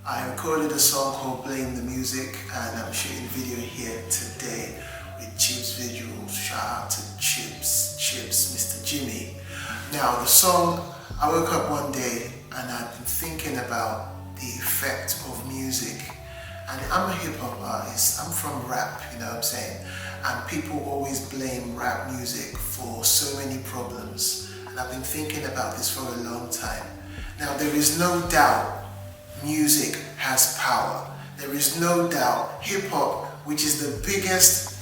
I recorded a song called Blame the Music, and I'm shooting a video here today with Chib's Visuals. Shout out to Chips, Mr. Jimmy. Now the song, I woke up one day and I've been thinking about the effect of music. And I'm a hip hop artist, I'm from rap, you know what I'm saying? And people always blame rap music for so many problems. And I've been thinking about this for a long time. Now there is no doubt music has power. There is no doubt hip-hop, which is the biggest,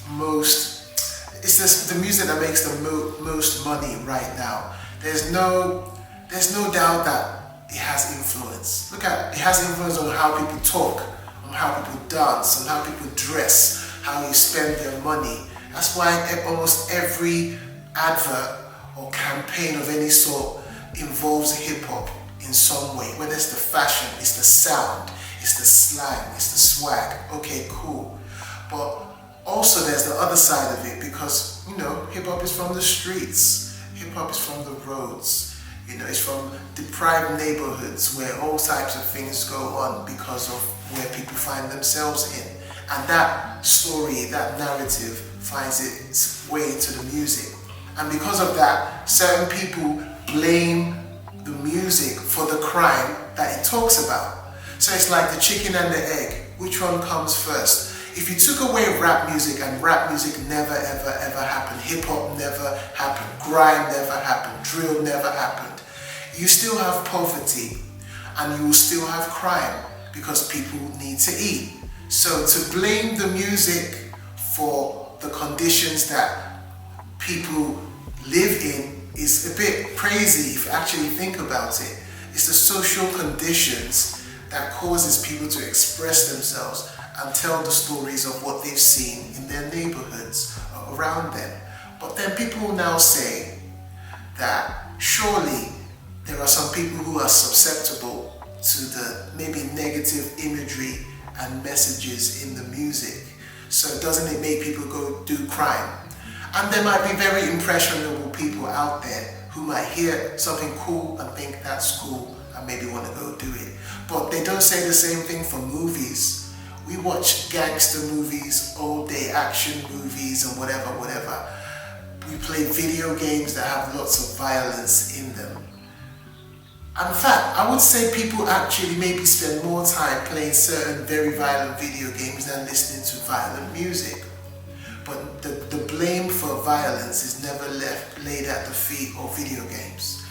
it's the music that makes the most money right now. There's no doubt that it has influence. Look at it has influence on how people talk, on how people dance, on how people dress, how you spend their money. That's why almost every advert or campaign of any sort involves hip-hop in some way, whether it's the fashion, it's the sound, it's the slang, it's the swag. Okay, cool. But also there's the other side of it, because you know, hip-hop is from the streets, hip-hop is from the roads, you know, it's from deprived neighborhoods where all types of things go on because of where people find themselves in. And that story, that narrative finds its way to the music. And because of that, certain people blame the music for the crime that it talks about. So it's like the chicken and the egg. Which one comes first? If you took away rap music and rap music never ever happened, hip hop never happened, grime never happened, drill never happened, you still have poverty and you will still have crime because people need to eat. So to blame the music for the conditions that people live in is a bit crazy if you actually think about it. It's the social conditions that causes people to express themselves and tell the stories of what they've seen in their neighborhoods around them. But then people now say that surely there are some people who are susceptible to the maybe negative imagery and messages in the music. So doesn't it make people go do crime? And there might be very impressionable people out there who might hear something cool and think that's cool and maybe want to go do it. But they don't say the same thing for movies. We watch gangster movies, all day action movies and whatever. We play video games that have lots of violence in them. In fact, I would say people actually maybe spend more time playing certain very violent video games than listening to violent music. But the blame for violence is never laid at the feet of video games.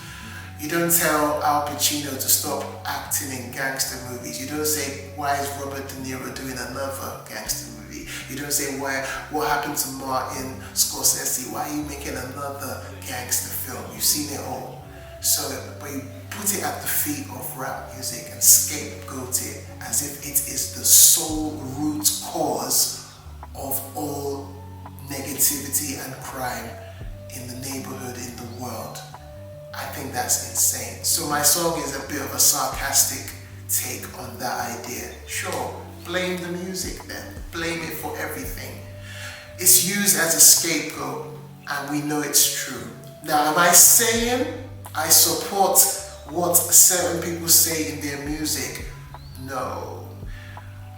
You don't tell Al Pacino to stop acting in gangster movies. You don't say, why is Robert De Niro doing another gangster movie? You don't say, what happened to Martin Scorsese? Why are you making another gangster film? You've seen it all. So when you put it at the feet of rap music and scapegoat it as if it is the sole root cause of all negativity and crime in the neighborhood, in the world, I think that's insane. So my song is a bit of a sarcastic take on that idea. Sure, blame the music then, blame it for everything. It's used as a scapegoat and we know it's true. Now am I saying I support what certain people say in their music? No.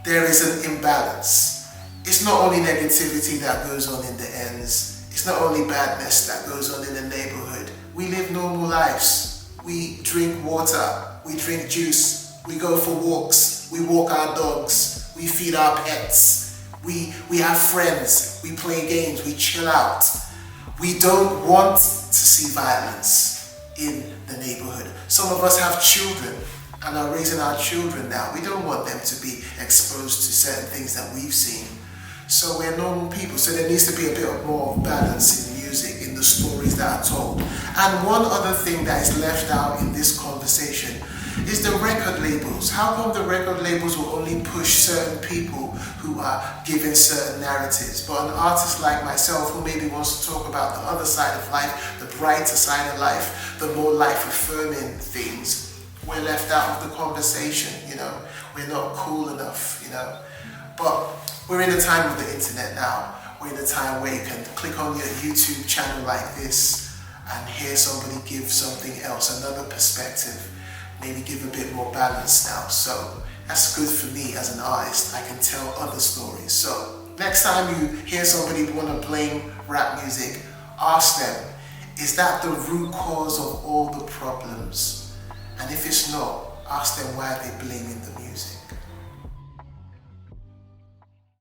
There is an imbalance. It's not only negativity that goes on in the ends. It's not only badness that goes on in the neighborhood. We live normal lives. We drink water. We drink juice. We go for walks. We walk our dogs. We feed our pets. We have friends. We play games. We chill out. We don't want to see violence in the neighborhood. Some of us have children and are raising our children now. We don't want them to be exposed to certain things that we've seen. So we're normal people, so there needs to be a bit more of balance in music, in the stories that are told. And one other thing that is left out in this conversation is the record labels. How come the record labels will only push certain people who are given certain narratives, but an artist like myself who maybe wants to talk about the other side of life, the brighter side of life, the more life-affirming things, we're left out of the conversation, you know? We're not cool enough, you know? But we're in a time of the internet now. We're in a time where you can click on your YouTube channel like this and hear somebody give something else, another perspective, maybe give a bit more balance now. So That's good for me as an artist. I can tell other stories. So next time you hear somebody want to blame rap music, ask them, is that the root cause of all the problems? And if it's not, ask them why they're blaming the music.